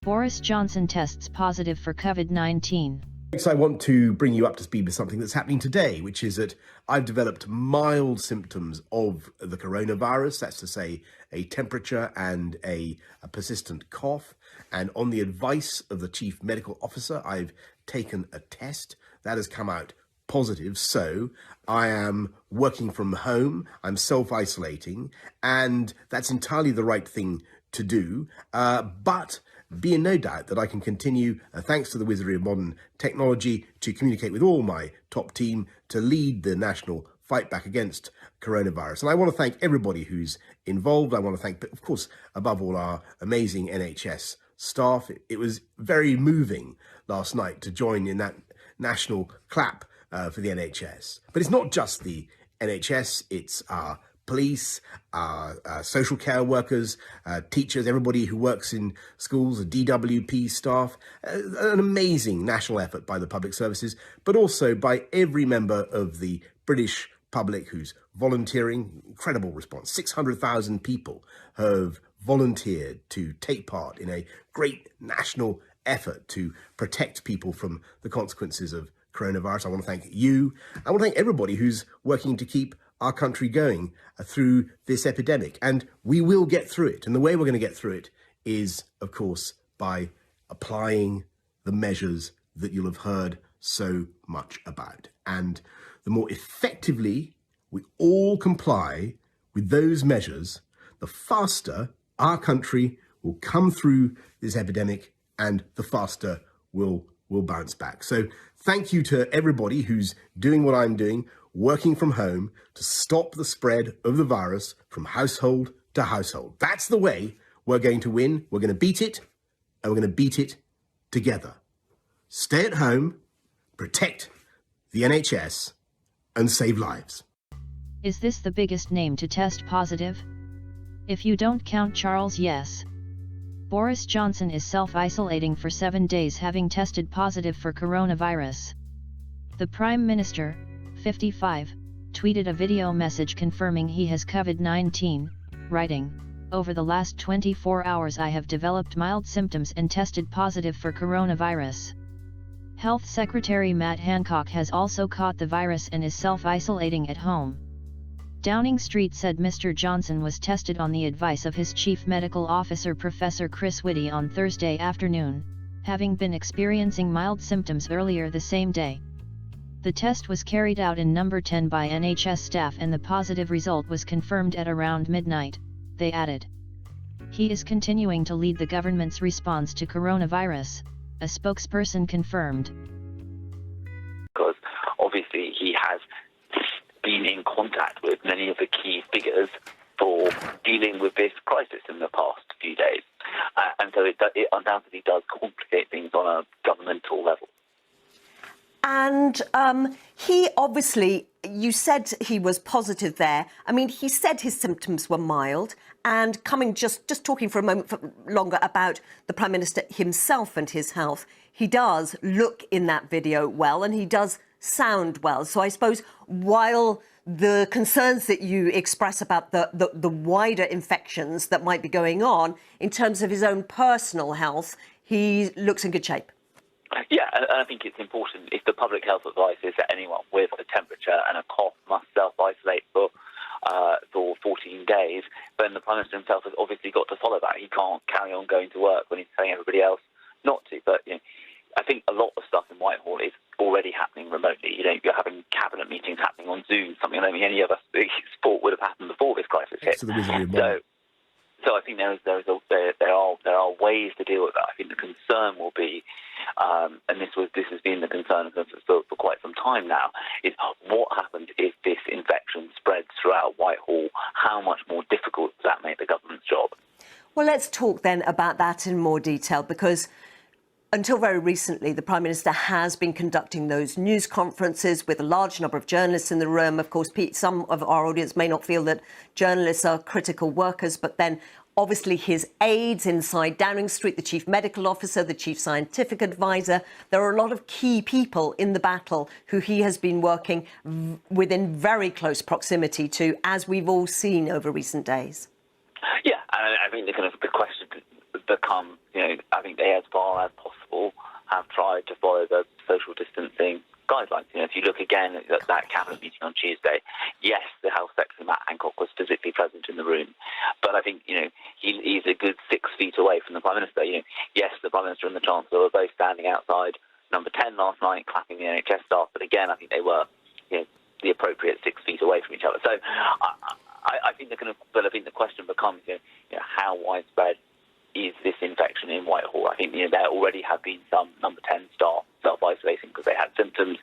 Boris Johnson tests positive for COVID-19. I want to bring you up to speed with something that's happening today, which is that I've developed mild symptoms of the coronavirus. That's to say, a temperature and a persistent cough. And on the advice of the chief medical officer, I've taken a test that has come out positive. So I am working from home, I'm self-isolating, and that's entirely the right thing to do. But be in no doubt that I can continue, thanks to the wizardry of modern technology, to communicate with all my top team to lead the national fight back against coronavirus. And I want to thank everybody who's involved. I want to thank, of course, above all, our amazing NHS staff. It was very moving last night to join in that national clap for the NHS. But it's not just the NHS, it's our police, social care workers, teachers, everybody who works in schools, the DWP staff, an amazing national effort by the public services, but also by every member of the British public who's volunteering. Incredible response. 600,000 people have volunteered to take part in a great national effort to protect people from the consequences of coronavirus. I want to thank you. I want to thank everybody who's working to keep our country going through this epidemic. And we will get through it. And the way we're going to get through it is, of course, by applying the measures that you'll have heard so much about. And the more effectively we all comply with those measures, the faster our country will come through this epidemic and the faster we'll bounce back. So thank you to everybody who's doing what I'm doing, working from home to stop the spread of the virus from household to household. That's the way we're going to win. We're going to beat it, and we're going to beat it together. Stay at home, protect the NHS, and save lives. Is this the biggest name to test positive? If you don't count Charles, yes. Boris Johnson is self-isolating for 7 days, having tested positive for coronavirus. The Prime Minister, 55, tweeted a video message confirming he has COVID-19, writing, "Over the last 24 hours I have developed mild symptoms and tested positive for coronavirus." Health Secretary Matt Hancock has also caught the virus and is self-isolating at home. Downing Street said Mr. Johnson was tested on the advice of his chief medical officer Professor Chris Whitty on Thursday afternoon, having been experiencing mild symptoms earlier the same day. The test was carried out in number 10 by NHS staff and the positive result was confirmed at around midnight, they added. He is continuing to lead the government's response to coronavirus, a spokesperson confirmed. Because obviously he has been in contact with many of the key figures for dealing with this crisis in the past few days. And so it undoubtedly does complicate things on a governmental level. And he obviously, you said he was positive there. I mean, he said his symptoms were mild. And coming just talking for a moment longer about the Prime Minister himself and his health, he does look in that video well and he does sound well. So I suppose while the concerns that you express about the wider infections that might be going on, in terms of his own personal health, he looks in good shape. Yeah, and I think it's important, if the public health advice is that anyone with a temperature and a cough must self-isolate for 14 days, then the Prime Minister himself has obviously got to follow that. He can't carry on going to work when he's telling everybody else not to. But I think a lot of stuff in Whitehall is already happening remotely. You're having cabinet meetings happening on Zoom, something I don't think any other sport would have happened before this crisis hit. So I think there are ways to deal with that. I think the concern will be, and this has been the concern for quite some time now, is what happens if this infection spreads throughout Whitehall? How much more difficult does that make the government's job? Well, let's talk then about that in more detail, because until very recently, the Prime Minister has been conducting those news conferences with a large number of journalists in the room. Of course, Pete, some of our audience may not feel that journalists are critical workers, but then obviously his aides inside Downing Street, the chief medical officer, the chief scientific advisor. There are a lot of key people in the battle who he has been working within very close proximity to, as we've all seen over recent days. Yeah, and I think the question become, I think they, as far as possible, have tried to follow the social distancing guidelines. If you look again at that cabinet meeting on Tuesday, yes, the Health Secretary Matt Hancock was physically present in the room, but I think he's a good 6 feet away from the Prime Minister. Yes, the Prime Minister and the Chancellor were both standing outside Number 10 last night, clapping the NHS staff, but again, I think they were the appropriate 6 feet away from each other. So I think the question becomes how widespread is this infection in Whitehall? I think there already have been some Number 10 staff self-isolating because they had symptoms.